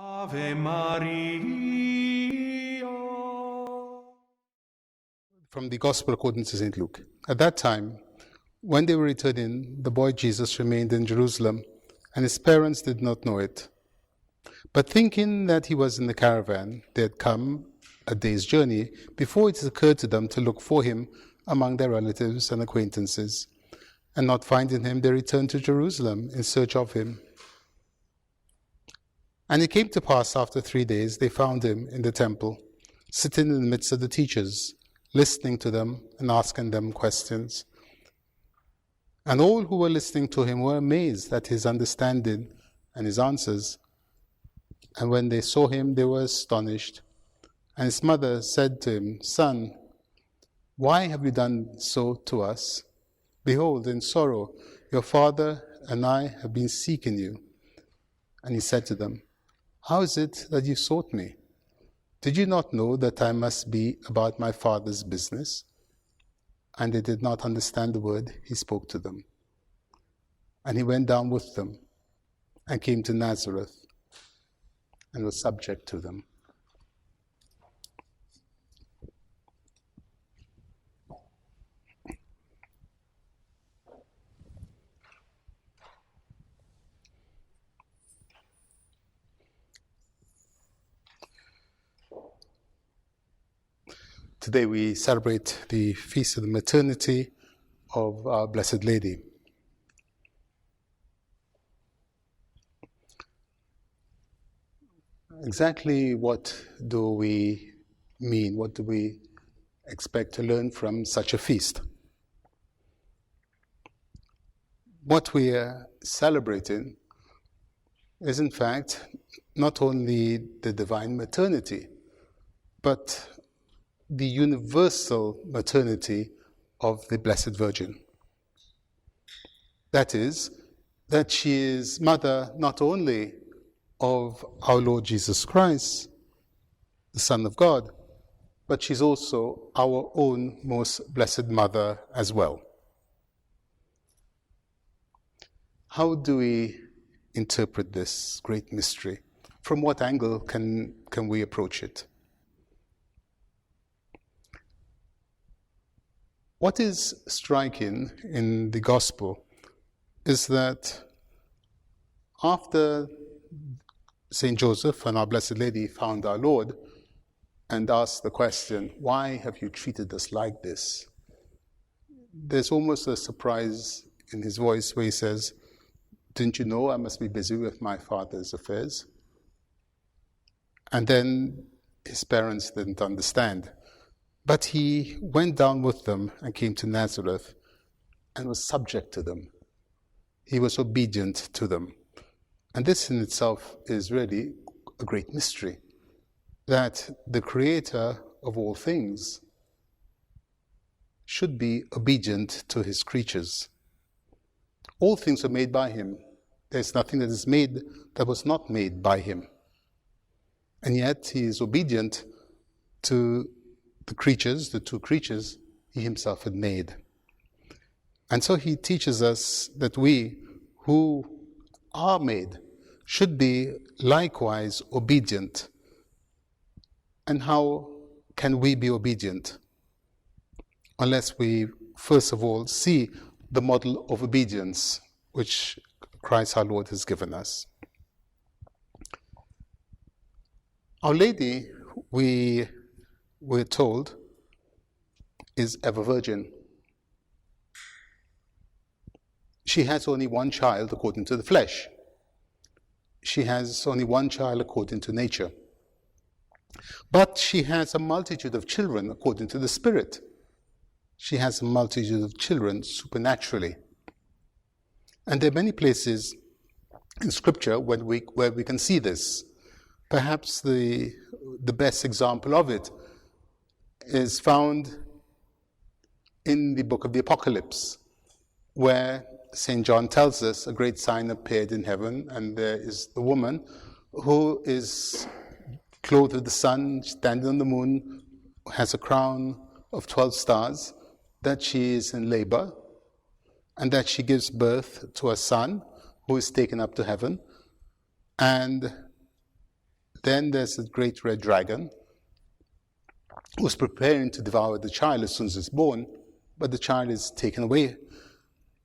Ave Maria. From the Gospel according to St. Luke. At that time, when they were returning, the boy Jesus remained in Jerusalem, and his parents did not know it. But thinking that he was in the caravan, they had come a day's journey before it occurred to them to look for him among their relatives and acquaintances. And not finding him, they returned to Jerusalem in search of him. And it came to pass after 3 days, they found him in the temple, sitting in the midst of the teachers, listening to them and asking them questions. And all who were listening to him were amazed at his understanding and his answers. And when they saw him, they were astonished. And his mother said to him, "Son, why have you done so to us? Behold, in sorrow, your father and I have been seeking you." And he said to them, "How is it that you sought me? Did you not know that I must be about my Father's business?" And they did not understand the word he spoke to them. And he went down with them and came to Nazareth and was subject to them. Today we celebrate the Feast of the Maternity of Our Blessed Lady. Exactly what do we mean? What do we expect to learn from such a feast? What we are celebrating is in fact not only the divine maternity, but the universal maternity of the Blessed Virgin. That is, that she is mother not only of our Lord Jesus Christ, the Son of God, but she's also our own most blessed mother as well. How do we interpret this great mystery? From what angle can we approach it? What is striking in the Gospel is that after St. Joseph and our Blessed Lady found our Lord and asked the question, "Why have you treated us like this?" There's almost a surprise in his voice where he says, "Didn't you know I must be busy with my Father's affairs?" And then his parents didn't understand. But he went down with them and came to Nazareth and was subject to them. He was obedient to them. And this in itself is really a great mystery, that the Creator of all things should be obedient to his creatures. All things were made by him. There's nothing that is made that was not made by him. And yet he is obedient to the creatures, the two creatures he himself had made. And so he teaches us that we who are made should be likewise obedient. And how can we be obedient? Unless we first of all see the model of obedience which Christ our Lord has given us. Our Lady, we're told, is ever virgin. She has only one child according to the flesh. She has only one child according to nature. But she has a multitude of children according to the Spirit. She has a multitude of children supernaturally. And there are many places in Scripture where we can see this. Perhaps the best example of it is found in the book of the Apocalypse, where St. John tells us a great sign appeared in heaven, and there is the woman who is clothed with the sun, standing on the moon, has a crown of 12 stars, that she is in labor, and that she gives birth to a son who is taken up to heaven. And Then there's a great red dragon who is preparing to devour the child as soon as it's born, but the child is taken away.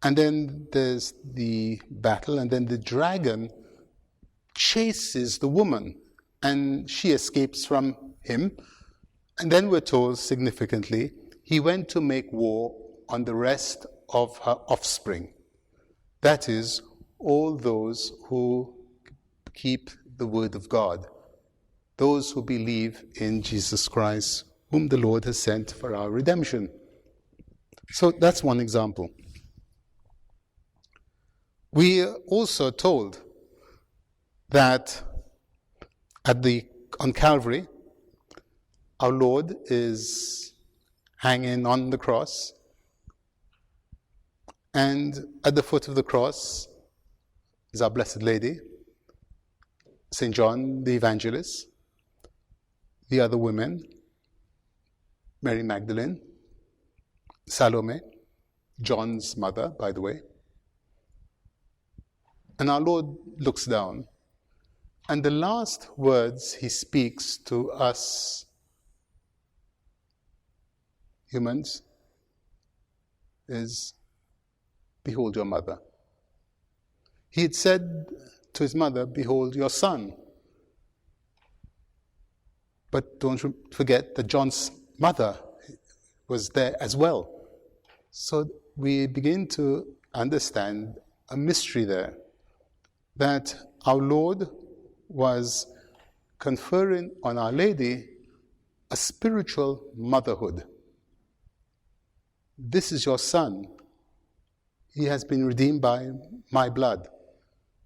And then there's the battle, and then the dragon chases the woman, and she escapes from him. And then we're told, significantly, he went to make war on the rest of her offspring. That is, all those who keep the word of God, those who believe in Jesus Christ, whom the Lord has sent for our redemption. So that's one example. We are also told that on Calvary, our Lord is hanging on the cross, and at the foot of the cross is our Blessed Lady, St. John the Evangelist, the other women, Mary Magdalene, Salome, John's mother, by the way. And our Lord looks down, and the last words he speaks to us humans is, "Behold your mother." He had said to his mother, "Behold your son." But don't forget that John's mother was there as well. So we begin to understand a mystery there, that our Lord was conferring on Our Lady a spiritual motherhood. This is your son. He has been redeemed by my blood.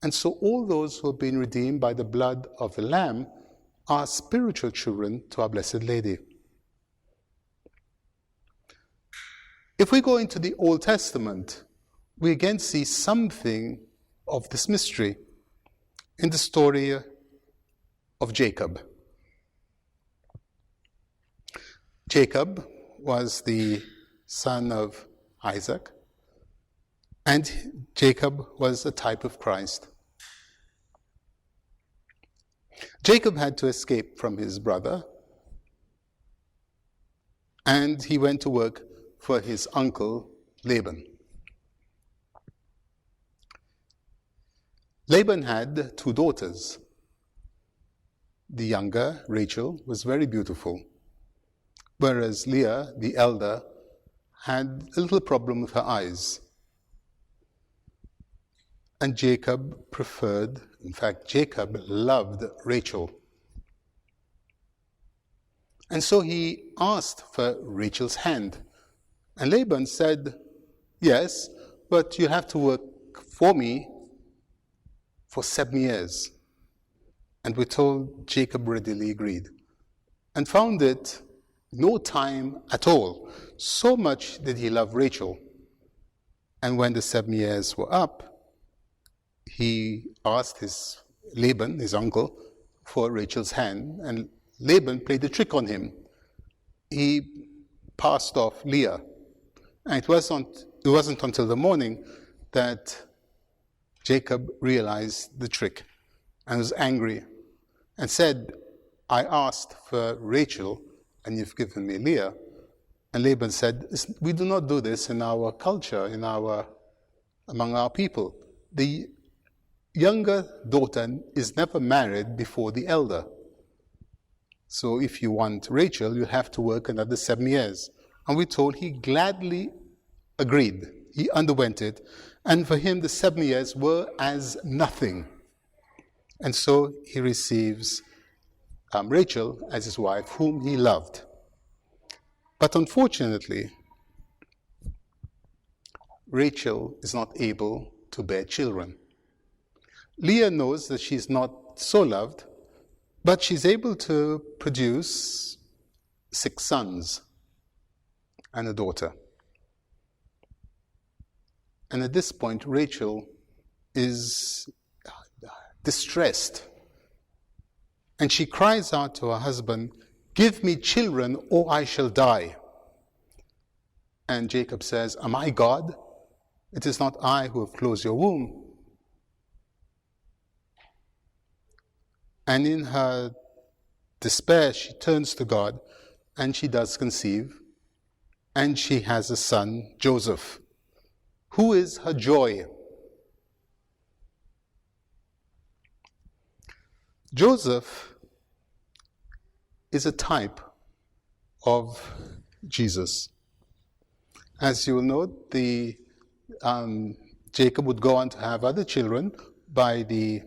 And so all those who have been redeemed by the blood of the Lamb are spiritual children to our Blessed Lady. If we go into the Old Testament, we again see something of this mystery in the story of Jacob. Jacob was the son of Isaac, and Jacob was a type of Christ. Jacob had to escape from his brother, and he went to work for his uncle Laban. Laban had 2 daughters. The younger, Rachel, was very beautiful, whereas Leah, the elder, had a little problem with her eyes. And Jacob Jacob loved Rachel. And so he asked for Rachel's hand. And Laban said, "Yes, but you have to work for me for 7 years." And we're told Jacob readily agreed and found it no time at all. So much did he love Rachel. And when the 7 years were up, he asked Laban, his uncle, for Rachel's hand, and Laban played a trick on him. He passed off Leah. And it wasn't until the morning that Jacob realized the trick and was angry and said, "I asked for Rachel and you've given me Leah." And Laban said, "We do not do this in our culture, among our people. The younger daughter is never married before the elder. So if you want Rachel, you have to work another 7 years." And we're told he gladly agreed. He underwent it. And for him, the 7 years were as nothing. And so he receives Rachel as his wife, whom he loved. But unfortunately, Rachel is not able to bear children. Leah knows that she's not so loved, but she's able to produce 6 sons and a daughter. And at this point, Rachel is distressed. And she cries out to her husband, "Give me children or I shall die." And Jacob says, "Am I God? It is not I who have closed your womb." And in her despair, she turns to God, and she does conceive, and she has a son, Joseph, who is her joy. Joseph is a type of Jesus. As you will note, Jacob would go on to have other children by the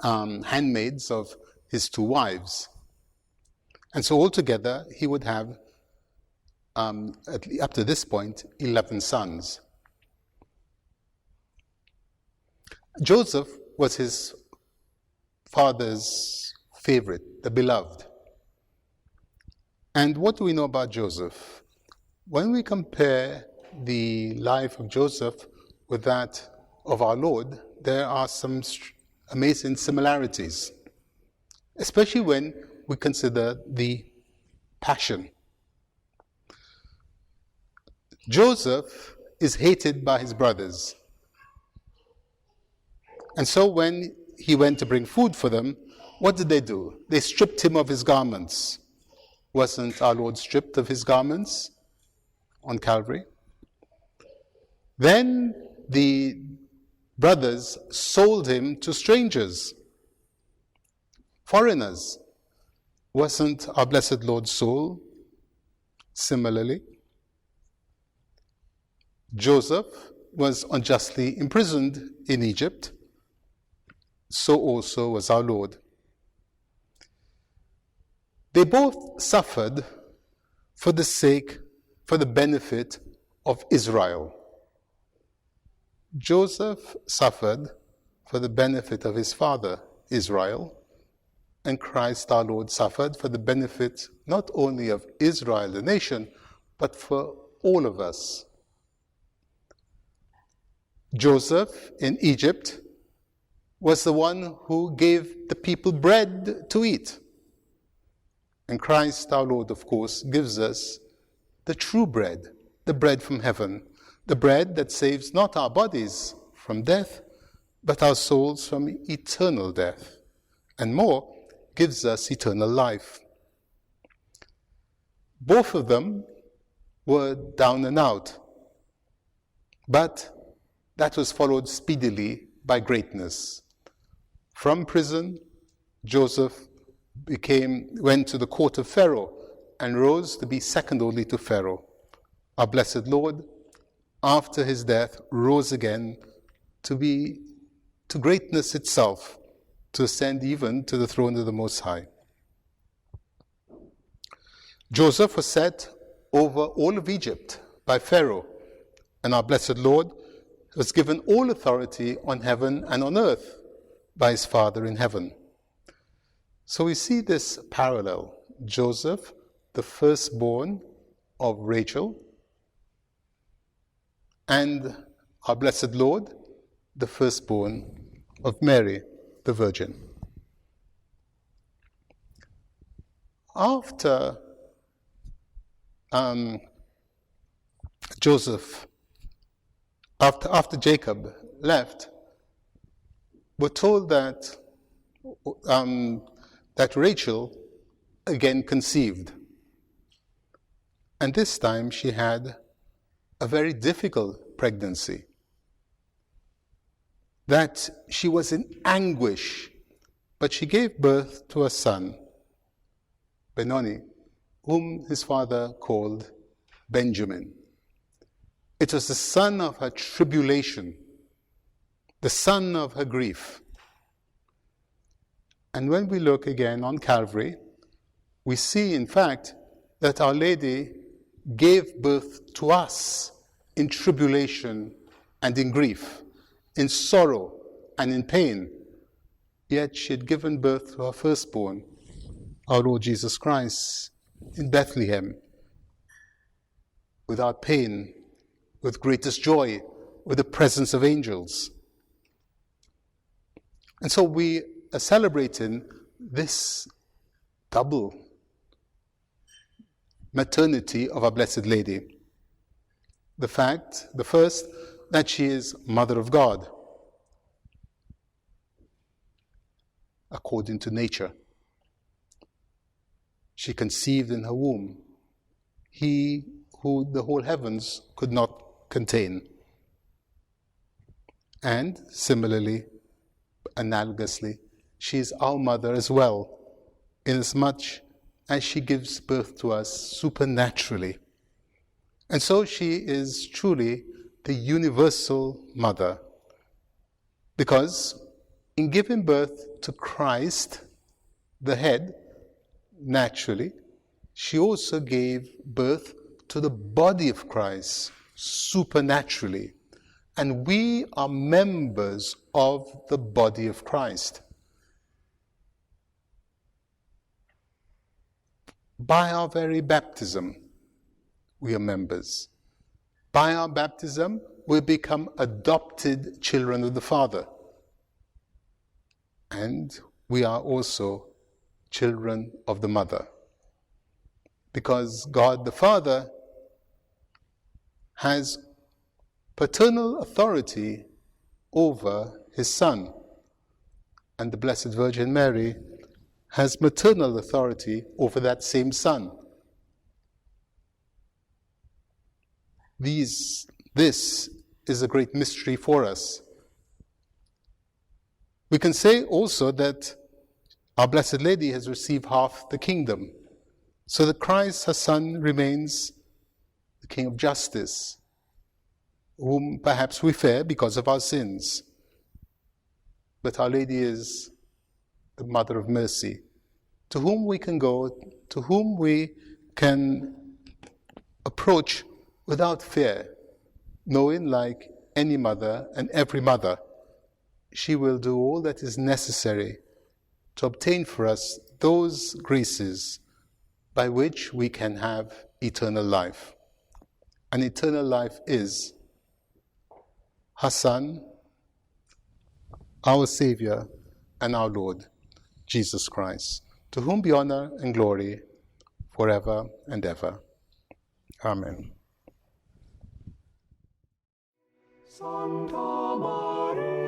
handmaids of his two wives. And so altogether, he would have, up to this point, 11 sons. Joseph was his father's favorite, the beloved. And what do we know about Joseph? When we compare the life of Joseph with that of our Lord, there are some amazing similarities, especially when we consider the passion. Joseph is hated by his brothers. And so when he went to bring food for them, what did they do? They stripped him of his garments. Wasn't our Lord stripped of his garments on Calvary? Then the brothers sold him to strangers, foreigners. Wasn't our blessed Lord sold similarly? Joseph was unjustly imprisoned in Egypt. So also was our Lord. They both suffered for the benefit of Israel. Joseph suffered for the benefit of his father, Israel, and Christ our Lord suffered for the benefit not only of Israel, the nation, but for all of us. Joseph in Egypt was the one who gave the people bread to eat. And Christ our Lord, of course, gives us the true bread, the bread from heaven, the bread that saves not our bodies from death, but our souls from eternal death, and more, gives us eternal life. Both of them were down and out, but that was followed speedily by greatness. From prison, Joseph went to the court of Pharaoh and rose to be second only to Pharaoh. Our blessed Lord, after his death, rose again to greatness itself, to ascend even to the throne of the Most High. Joseph was set over all of Egypt by Pharaoh, and our blessed Lord was given all authority on heaven and on earth by his Father in heaven. So we see this parallel. Joseph, the firstborn of Rachel, and our blessed Lord, the firstborn of Mary, the Virgin. After Jacob left, we're told that Rachel again conceived. And this time she had a very difficult pregnancy. That she was in anguish, but she gave birth to a son, Benoni, whom his father called Benjamin. It was the son of her tribulation, the son of her grief. And when we look again on Calvary, we see, in fact, that Our Lady gave birth to us in tribulation and in grief, in sorrow and in pain. Yet she had given birth to her firstborn, our Lord Jesus Christ, in Bethlehem, without pain, with greatest joy, with the presence of angels. And so we are celebrating this double maternity of our Blessed Lady. The first, that she is Mother of God. according to nature. She conceived in her womb He who the whole heavens could not contain. And similarly, analogously, she is our mother as well, inasmuch as she gives birth to us supernaturally. And so she is truly the universal mother, because in giving birth to Christ, the head, naturally, she also gave birth to the body of Christ supernaturally. And we are members of the body of Christ. By our very baptism, we are members. By our baptism, we become adopted children of the Father. And we are also children of the Mother. Because God the Father has paternal authority over His Son, and the Blessed Virgin Mary has maternal authority over that same Son. This is a great mystery for us. We can say also that our Blessed Lady has received half the kingdom, so that Christ, her Son, remains the King of justice, whom perhaps we fear because of our sins. But Our Lady is the Mother of Mercy, to whom we can go, to whom we can approach without fear, knowing, like any mother and every mother, she will do all that is necessary to obtain for us those graces by which we can have eternal life. And eternal life is her Son, our Savior, and our Lord, Jesus Christ, to whom be honor and glory forever and ever. Amen. Santa Maria.